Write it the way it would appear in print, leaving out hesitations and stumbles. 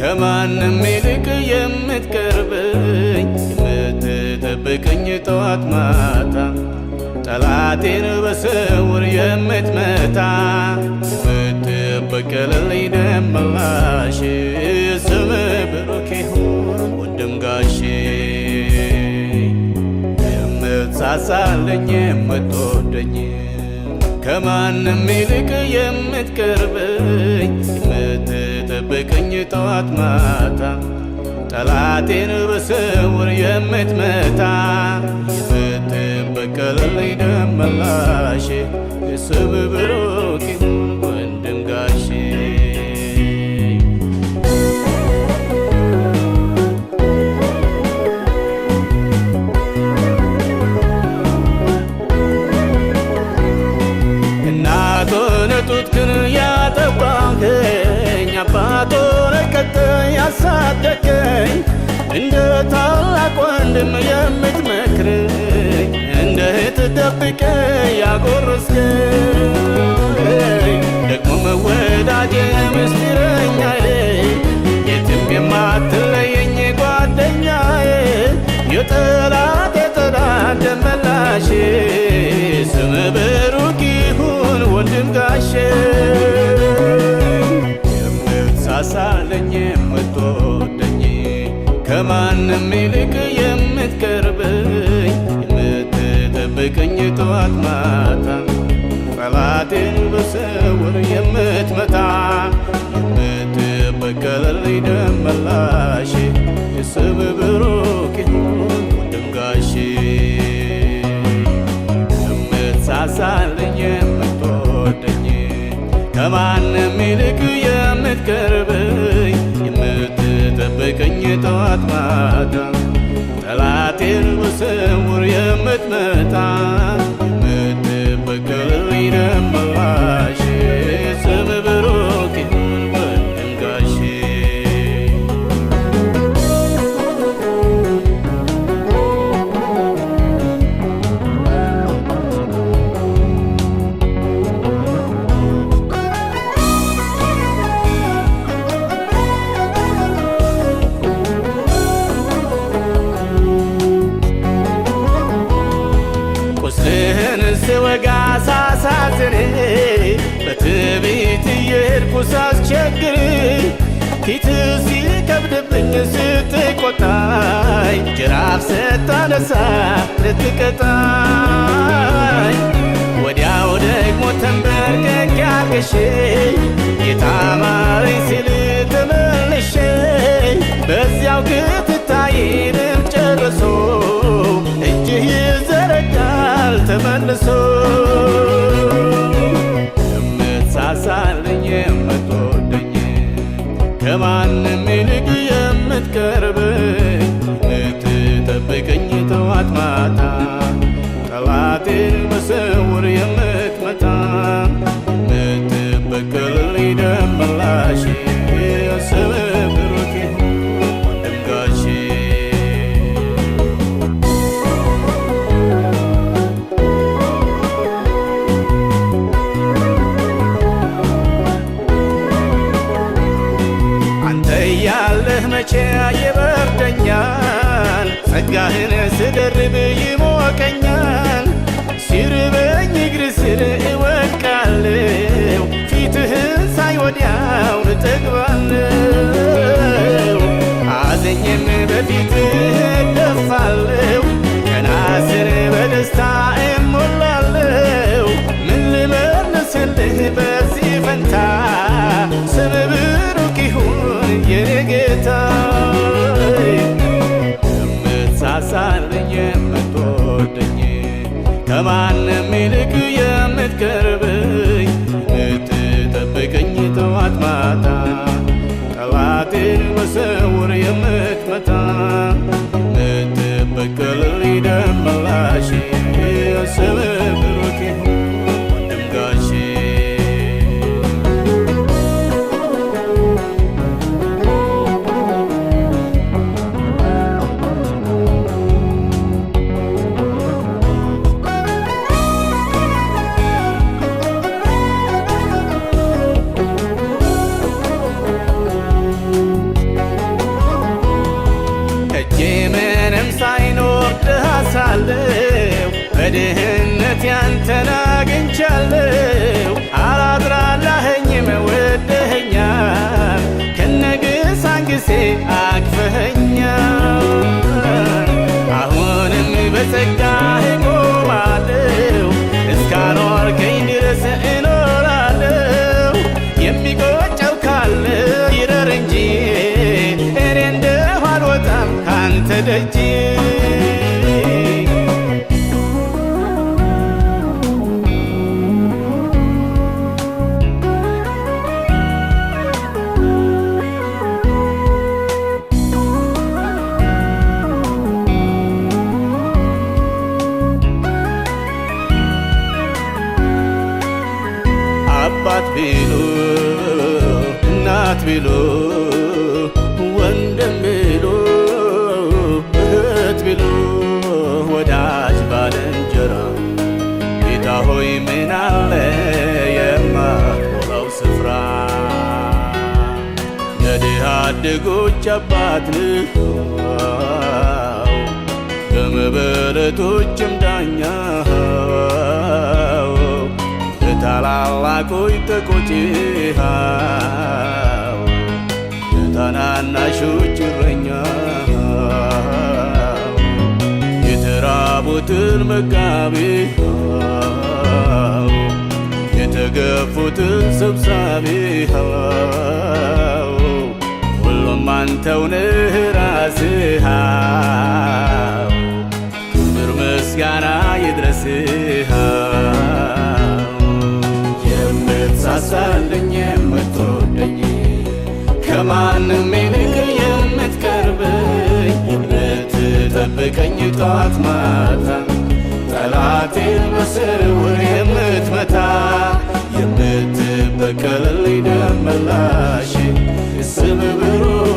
ከማንም ይልቅ የምትቀርበኝ የምትጠብቀኝ ጠዋት ማታ ጠላቴን በስውር የምትመታ የምትበቀልልኝ ደም መላሽ ስምህ ብሩክ ይሁን ወንድም ጋሼ የምትሳሳልኝ የምትወደኝ ከማንም ይልቅ የምትቀርበኝ የምትጠብቀኝ ጠዋት ማታ ጠላቴን በስውር የምትመታ የምትበቀልልኝ ደም መላሽ ስምህ ብሩክ ይሁን ወንድም ጋሼ እናቱን ጡትህን ያጠባኸኝ አባቱን ቀጥተህ ያሳደገኝ እንደ ታላቅ ወንድም የምትመክረኝ እንደ እህት ደብቀህ ያጎረስከኝ ደግሞም ወዳጄ ምስጢረኛዬ የትም የማትለየኝ ጓደኛዬ የጠላት ደም መላሽ ስምህ ብሩክ ይሁን ወንድም ጋሼ የምትሳሳልኝ የምትወደኝ ከማንም ይልቅ የምትቀርበኝ የምትጠብቀኝ ጠዋት ማታ ጠላቴን በስውር የምትመታ የምትበቀልልኝ ደም መላሽ ስምህ ብሩክ ይሁን ወንድም ጋሼ የምትሳሳልኝ የምትወደኝ ከማንም ይልቅ የምትቀርበኝ የምትጠብቀኝ ጠዋት ማታ ጠላቴን በስውር የምትመታ የምትበቀልልኝ ደም መላሽ ስምህ ብሩክ ይሁን ወንድም ጋሼ ቁስልህን ስወጋ ሳሳዝን በትዕቢት እየሄድኩ ሳስቸግር ፊትህ ሲከብድብኝ ስትቆጣኝ ጅራፍ ስታነሳ ልትቀጣኝ ወዲያው ደግሞ ተንበርክኬ አልቅሼ ጌታ ማረኝ ሲል ተመልሼ በዚያው ክትታይንም ጨርሶ እጅህ ይዘረጋል ተመልሶ የምትሳሳልኝ የምትወደኝ ከማንም ይልቅ የምትቀርበኝ የምትጠብቀኝ ጠዋት ማታ ጠላቴን በስውር የምትመታ የምትበቀልልኝ ደም መላሽ ስምህ ብሩክ ይሁን ወንድም ጋሼ ያለህ መቼ ይበርደኛል ጸጋህን ስደርብ ይሞቀኛል ሲርበኝ እግር ስር እወድቃለሁ ፊትህን ሳይ ወዲያው እጠግባለሁ አዘኝም በፊትህ እደፋለሁ ቀና ስል በደስታ እሞላለሁ ምን ልመልስልህ በዚህ ፈንታ ስምህ ብሩክ ይሁን የኔ ጌታ የምትሳሳልኝ የምትወደኝ ከማንም ይልቅ የምትቀርበኝ የምትጠብቀኝ ጠዋት ማታ ጠላቴን በስውር የምትመታ የምትበቀልልኝ ደም መላሽ ስምህ ብሩክ ይሁን ወንድም ጋሼ ከድህነት ያንተን አግኝቻለሁ። አላድራላኸኝም ወደኸኛል፣ ከነግሳንግሴ አቅፈኸኛል። አሁንም በጸጋህ እቆማለሁ፣ እስካኖርከኝ ድረስ እኖራለሁ። የሚቆጨው ካለ ይረር እንጂ እኔ እንደሁ አልወጣም ካንተ ደጅ። አባት ቢሉ እናት ቢሉ ወንድም ቢሉ እህት ቢሉ ወዳጅ ባልንጀራ ጌታ ሆይ ምን አለ የማትሞላው ስፍራ? የድሃ አደጎች አባት ነህ በመበለቶችም ዳኛ ታላላቆች ተቆጪሃው የታናናሾች እረኛ የተራቡትን መጋቢ የተገፉትን ሰብሳቢ ሁሉም አንተው ነህ ራስህ። ክብር ምስጋና ይድረስህ። የምትሳሳልኝ የምትወደኝ ከማንም ይልቅ የምትቀርበኝ የምትጠብቀኝ ጠዋት ማታ ጠላቴን በስውር የምትመታ የምትበቀልልኝ ደም መላሽ ስምህ ብሩክ